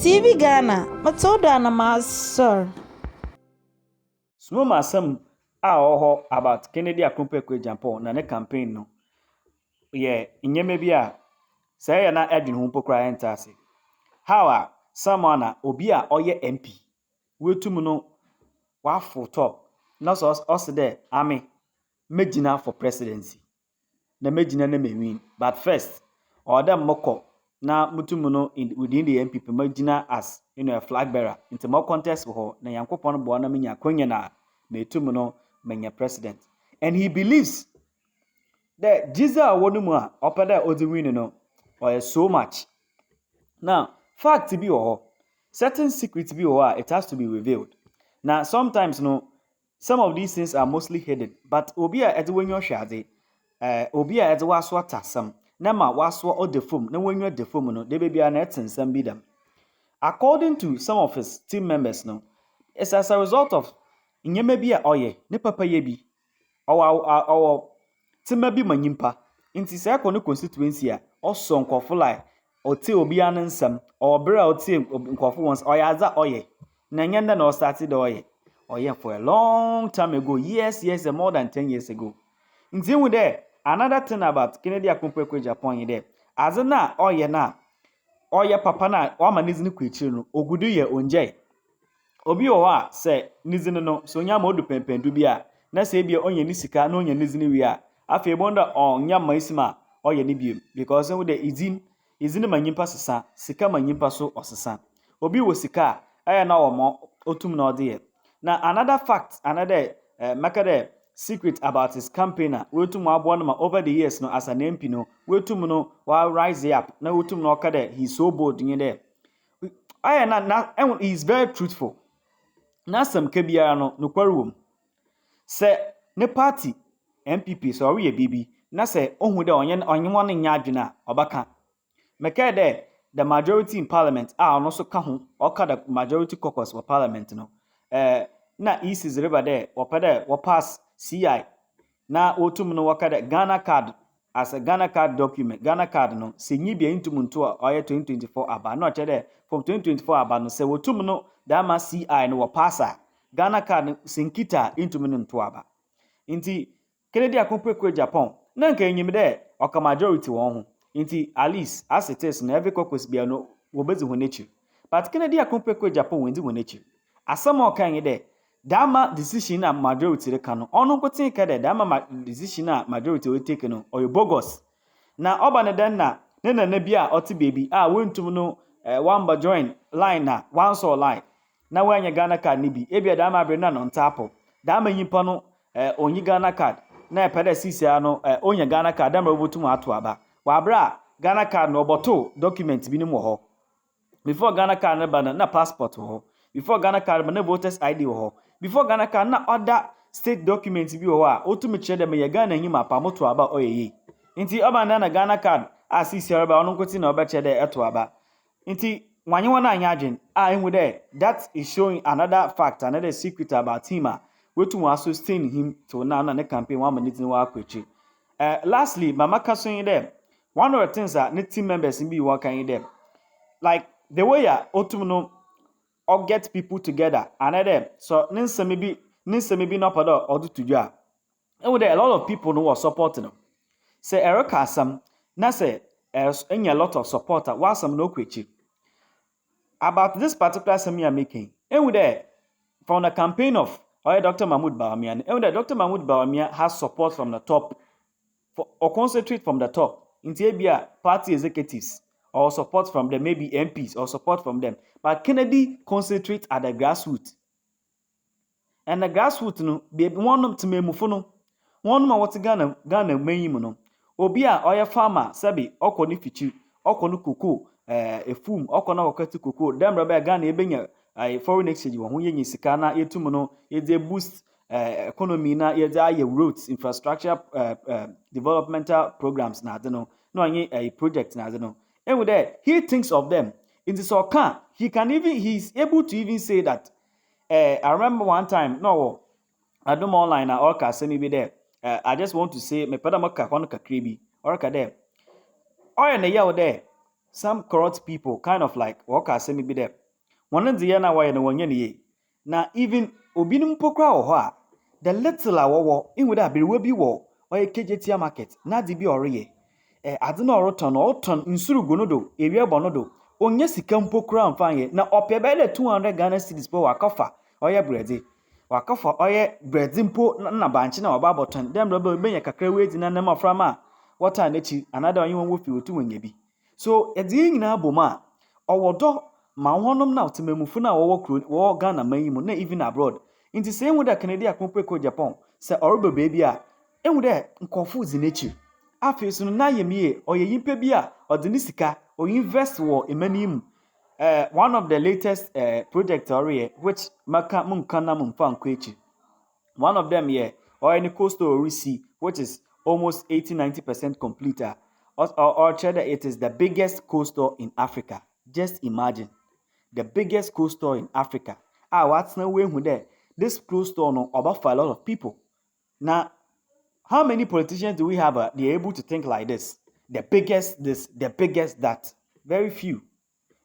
TV Ghana, Matilda na Master. Small masam a about Kennedy Agyapong na ne campaign no. Inyeme bi a say na edwin ho pokra entase. How a someone obi a oye MP wetum no wafo top. Na so us there ame megina for presidency. Na megina na me win. But first, order moko na mutum no within the MPP magina as a flag bearer. Into more contest for na yankopon bo na menya kwanya na metum no menya president. And he believes that Jesus wonu mu a opeda odi win no or so much. Now, fact be or certain secrets be or it has to be revealed. Now, sometimes some of these things are mostly hidden, but obi a edwenyo hwade obi a edwa so atasam na ma waso odefom na wenyo defom no de bia na etensam bi dam. According to some of his team members it's as a result of nyema bi a oye ne papa ye bi owo tema bi manyimpa nti se akọ no constituency a oso nkofo lai ote obi an nsam obere ote nkofo wons oyaza oye na nyenda na started oye for a long time ago, years more than 10 years ago. Nti wu there another thing about Kennedy Agyapong there as na oye papa na o ma nizini kwechiri no ogudu ye onje obi o a se nizini no so nya modu pempendu bia na se bia onye ni sika na onye nizini wi a afi bonda onya ma isima oye ni biem because wu there izini manyimpa sesa sika manyimpa so osesa obi wo sika aya na wo mo otum na ode. Now another fact, another secret about his campaigner, wetum abonoma over the years as an MP wetum while rise up. Now wetum okade he's so bold in there. He's very truthful. Na some kebiara no kwarum. Say ne party MPP so we bibi na say ohu de onye one nya adwena obaka. Meka there the majority in parliament no so ka ho okada majority caucus for parliament na East is river there or pass CI na otum no wakada Ghana card as a Ghana card document Ghana card no se nyibia intum nto a 2024 aba no chede from 2024 aba no se otum no da ma CI no passa Ghana card sinkita intum nto aba nti Kennedy Agyapong na nka enyim there oka majority won ho nti at least as it is na every caucus bia no wobezi ho nechi but Kennedy Agyapong wendi ho nechi asama okan there dama decision na majority reka no ono nkotin ka dama decision na majority we take no oyo bogus na oba ne den na bia oti baby wontum no wamba join line na one so line na wanya Ghana card ni bi ebia dama abre na no ntapo dama yimpa no onyi Ghana card na epeda sisia no onya Ghana card dama botum ato aba wa bra Ghana card no oboto document bi ni mo ho before Ghana card na passport ho before Ghana card na voters ID ho before Ghana card na other state documents bi ho a otumi kire dem ye Ghana nyima pa moto aba oyeye nti oba na Ghana card asisi araba ono nkoti na oba kire de eto aba nti wanye wona anya adwen enwu there that is showing another fact, another secret about him wetu wa sustain him to now na campaign one minute wa akwachi. Lastly mama kaso there one of the things that the team members be working there like the way otum no or get people together and so ninsa maybe not pada or do to you. And there a lot of people who are supporting them. Say Erica some na say any a lot of supporter while some no kwechi about this particular semi are making. And there from the campaign of Dr. Mahmoud Bawumia, and there Dr. Mahmoud Bawumia has support from the top or concentrate from the top into ABA party executives or support from them, maybe MPs or support from them. But Kennedy concentrate at the grassroots. And the grassroots no be one to me mufono. One ma what Ghana meyimuno. Obia oya farmer sabi okoni fichi okonu koko efum okona okati koko dem raba Ghana ebenya foreign exchange wo ho yenyi sika na yetum no ye boost economy na ye aye roads infrastructure developmental programs na ade no anye project na ade no. And with that, he thinks of them. In the so he's able to even say that. I remember one time, I do more online or can send me be there. I just want to say, me pada maka kono kakribi or ka there. Or in the year there, some corrupt people kind of like work as semi be there. One of the yana why no one ye. Now even obinum pokra or the little awo in would have be will be war or a KJT market, not the be or ye. I don't know roton or ton in Suru Gonodo, area bonodo. Onye sika mpokra amfanye na opebele 200 Ghana cedis per wakafa oye bread wakafa oye bread mpo na banchi na oba button dem robo benye kakra we di na nem aframa water na chi another onye wo fi otu wenye bi so e di nyina aboma owodo ma honom na otemamufo na wo kro wo Ghana mayimu na even abroad inti say enwu da Kennedy Agyapong se orobo baby a enwu de nkofu zi nechi afesu no na yemie oye yimpe bi a odenisika or invest war in one of the latest projects which maka munkana mumfan kwechi. One of them or any coastal Risi, which is almost 80-90% complete. Or it is the biggest coastal in Africa. Just imagine. The biggest coastal in Africa. What's no way there? This coastal no about for a lot of people. Now, how many politicians do we have they're able to think like this? The biggest this, the biggest that. Very few.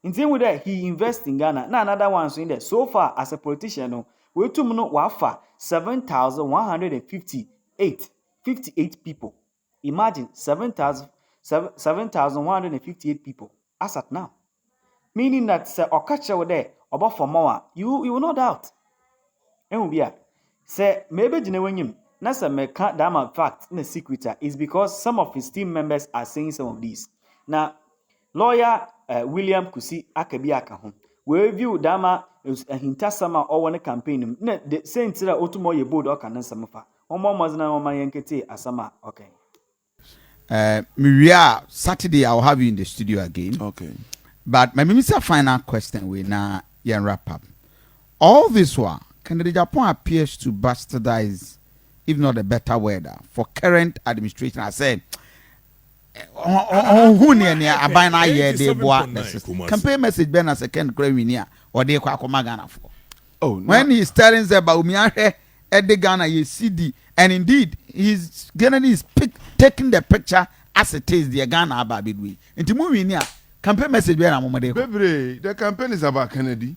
In same way that he invests in Ghana. Now another one so in there. So far as a politician, we to know wafa 7,158 people. Imagine 7,158 people as at now. Meaning that or catch over there about for more, you will not doubt. And we are say maybe Jinewenyim. Nasa meka dama fact in the secret is because some of his team members are saying some of these. Now, lawyer William Kusi Akabiaka home. We view dama hinta sama or one campaign. Ne the same tira otumo ye board or canon samafa. Omo mazna oma yankete asama. Okay. Miria, Saturday I'll have you in the studio again. Okay. But my minister final question we now wrap up. All this while, Kennedy Agyapong appears to bastardize, if not a better word, for current administration. I said, who near abina year they bought the system. Campaign message Ben as a Ken Creminia or they Kwakomagana for. Oh, when he's telling us about Miare at the Ghana ye CD, and indeed he's Kennedy is taking the picture as it is the Ghana Babidwi. And to move in here, campaign message Ben Baby, the campaign is about Kennedy.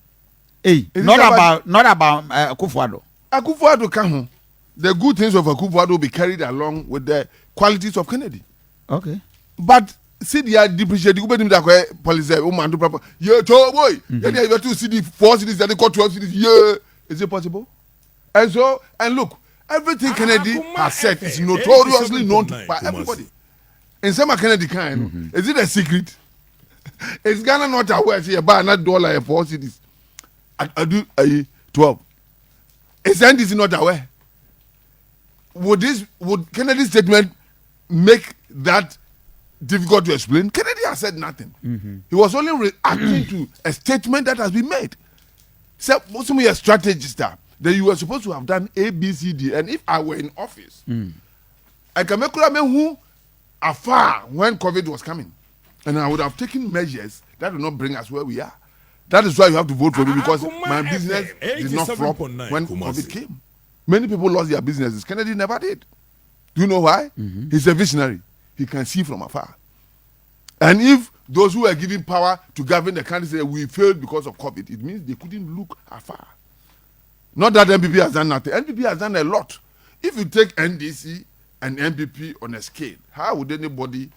Hey, not about Akufo-Addo. Akufo-Addo come. The good things of Akufo-Addo will be carried along with the qualities of Kennedy. Okay. But see the depreciate policy woman to proper. Yeah, boy. Yeah, you have to see the 4 cities that they got 12 cities. Yeah, is it possible? And so, and look, everything Kennedy has said is notoriously known by everybody. In some Kennedy kind, is it a secret? Is Ghana not aware? Say buy another dollar and 4 cities. I do 12. Is NDC not aware? Would Kennedy's statement make that difficult to explain? Kennedy has said nothing. He was only reacting to a statement that has been made. So, most of a strategist that you were supposed to have done A, B, C, D, and if I were in office, I can make who afar when COVID was coming, and I would have taken measures that will not bring us where we are. That is why you have to vote for me, because my business did not flop when COVID came. Many people lost their businesses. Kennedy never did. Do you know why? He's a visionary. He can see from afar. And if those who are given power to govern the country say we failed because of COVID, it means they couldn't look afar. Not that NPP has done nothing. NPP has done a lot. If you take NDC and NPP on a scale, how would anybody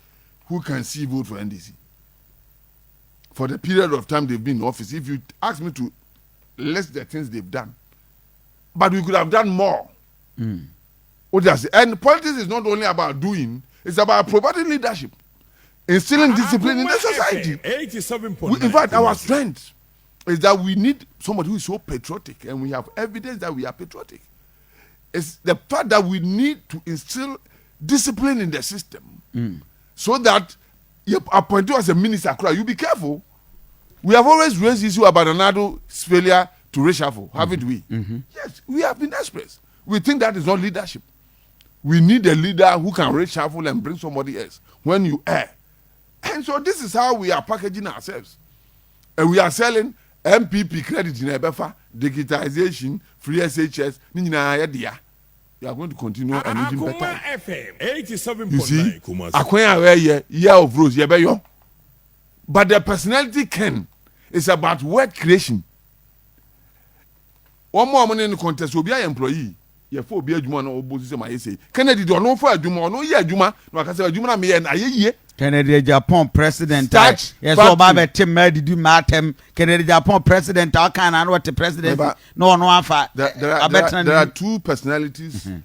who can see vote for NDC? For the period of time they've been in office, if you ask me to list the things they've done, but we could have done more. And politics is not only about doing, it's about providing leadership, instilling discipline in the society. 87.9. In fact, our strength is that we need somebody who is so patriotic, and we have evidence that we are patriotic. It's the fact that we need to instill discipline in the system so that you appoint you as a minister, you be careful. We have always raised the issue about Anado's failure to reshuffle, haven't we? Yes, we have been expressed. We think that is not leadership. We need a leader who can reshuffle and bring somebody else when you err. And so this is how we are packaging ourselves. And we are selling MPP credit in Ebefa, digitization, free SHS, we are going to continue and even better. FM 87.9. You see, Akwenya year of rose, But the personality is about word creation. One more money in the contest will be an employee. You for be a Juma or Bosis, my say. Kennedy don't know for a Juma, no, yeah, Juma, no, I can say Juma, me and I ye. Kennedy Agyapong president. Start Yes, so Baba Tim did you matem. Kennedy Agyapong president. I can't what the president. No, there are two personalities. Me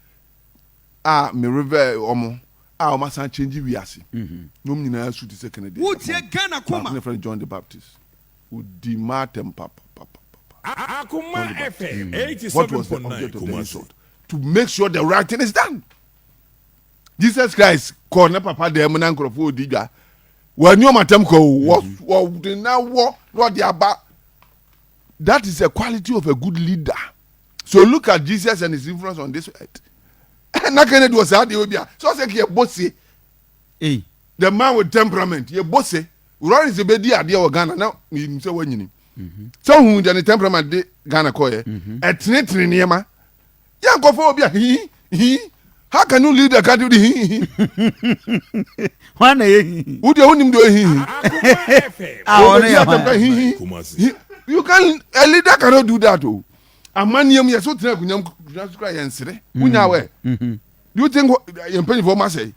revere omo. Oma san change wiase. No nyina su ti say Kennedy. Who tie Ghana kuma? My friend John the Baptist. Who di matem papa. Akuma FM 87.9. What was the object of the insult? To make sure the right thing is done. Jesus Christ called na papa dem na nkrofo odiga. When you matem ko what the now what they about. That is a quality of a good leader. So look at Jesus and his influence on this earth. Na Kennedy was out the so say he bossy. The man with temperament, he bossy. Run is a bedi idea of Ghana now. You say when you so who the temperament de Ghana koye. Etnetri niema. Yan go for obia he. How can you lead the country he? One who the onim do he? You can a leader cannot do that oh. A man yam ya so tena kunyam kura yensere. Unya we. Do you think you pay for my say?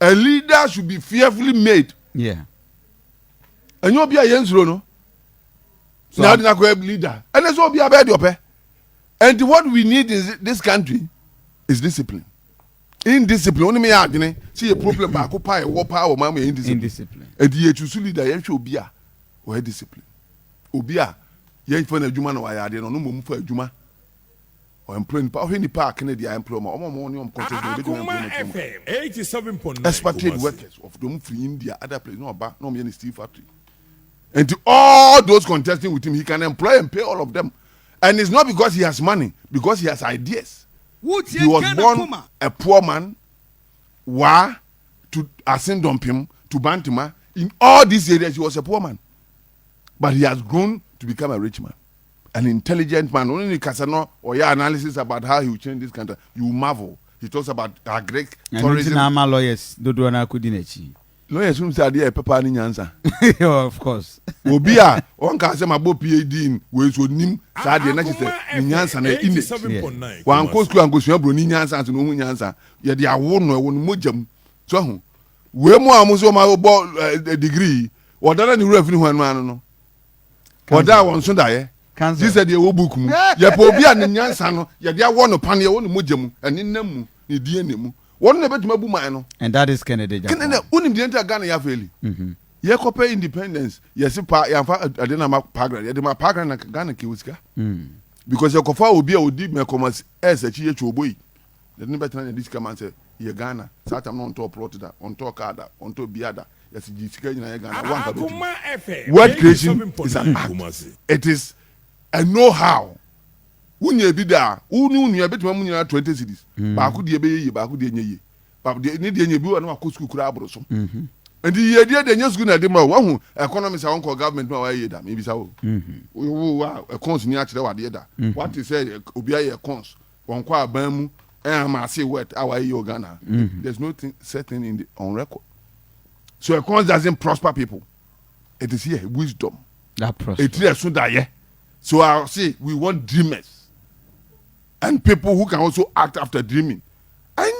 A leader should be fearfully made. Yeah. And you be a yensro no. So now the go leader. And let's all be a bad yope. And what we need in this country is discipline. Indiscipline. Only me adine. See a problem ba ko pa e wo pa wo ma indiscipline. And the choose leader ye hwe obi a wo discipline. Obi a ye fa na adwuma na wa ya de no no mo fa adwuma. O employ pa hwe ni pa Kennedy employ ma o mo ni contest be do FM 87.9. expatriate workers of them free India other place no ba no me in steel factory. And to all those contesting with him, he can employ and pay all of them. And it's not because he has money, because he has ideas. He was born a poor man, to Ascendompim, to Bantima. In all these areas, he was a poor man. But he has grown to become a rich man, an intelligent man. Only in Casano or your analysis about how he will change this country, you marvel. He talks about our Greek tourism. And lawyers, Dodona Kudinechi. Lawyers who say a pepper in answer. Of course. Obia, one can say my PhD in ways with Nim, Sadia, Nyansa, and English. One goes to and goes to Nyansa and no Nyansa. Yet they are one mujam. So, where more Musoma about a degree, or that any revenue one man. Or that one Sunday. This said the book. Yapobia and Nyansa, yet they are one upon your own mujam, and in them, the DNA. One never to Mabumano. And that is Kennedy Agyapong. Kennedy, only the entire Ghana Yafeli. Ye copy independence. Yes, I didn't have Pagra. You my Pagra and Ghana Kiwiska. Because your Kofa will be a deep Mecomas as a Chia boy. The never tell this command say, Ye Ghana, Satam on top plotted on top Ada, on top Biada. Yes, Jessica in Ghana. Word creation is an act. It is a know-how. Unye bida, unu bit mamunya 20 cities. Ba ku de be ye, ba ku de nye. Ba de ni de nye bi wa na ko school kura abro so. And the year de nye school na de ma wa hu economics a won government ma wa ye da. Me bi sa wo. Wa cons ni a kire wa de da. What is say obi aye cons. Won kwa aban mu ma say what our ye Ghana. There's nothing certain in the on record. So a cons doesn't prosper people. It is here wisdom. That prosper. It is so that yeah. So I say we want dreamers. And people who can also act after dreaming. And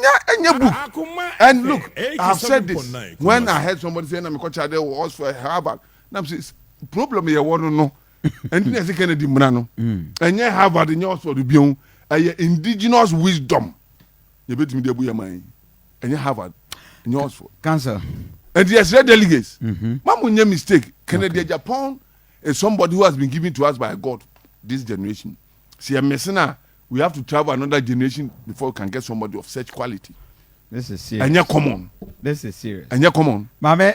look, I've said this. When I heard somebody saying I'm a coach there was for Harvard. Now I'm saying problem here want to know. And then I say Kennedy Mrano. And yeah, Harvard in yours for the Bion, indigenous wisdom. You bet me the boy mind. And yeah, Harvard in yours for cancer. And yes, red delegates. Mamu mistake. Kennedy Agyapong is somebody who has been given to us by God this generation. See a mercenary. We have to travel another generation before we can get somebody of such quality. This is serious. And you're common. This is serious. And you're common. Mame,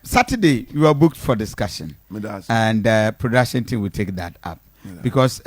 Saturday, you are booked for discussion. And production team will take that up. Because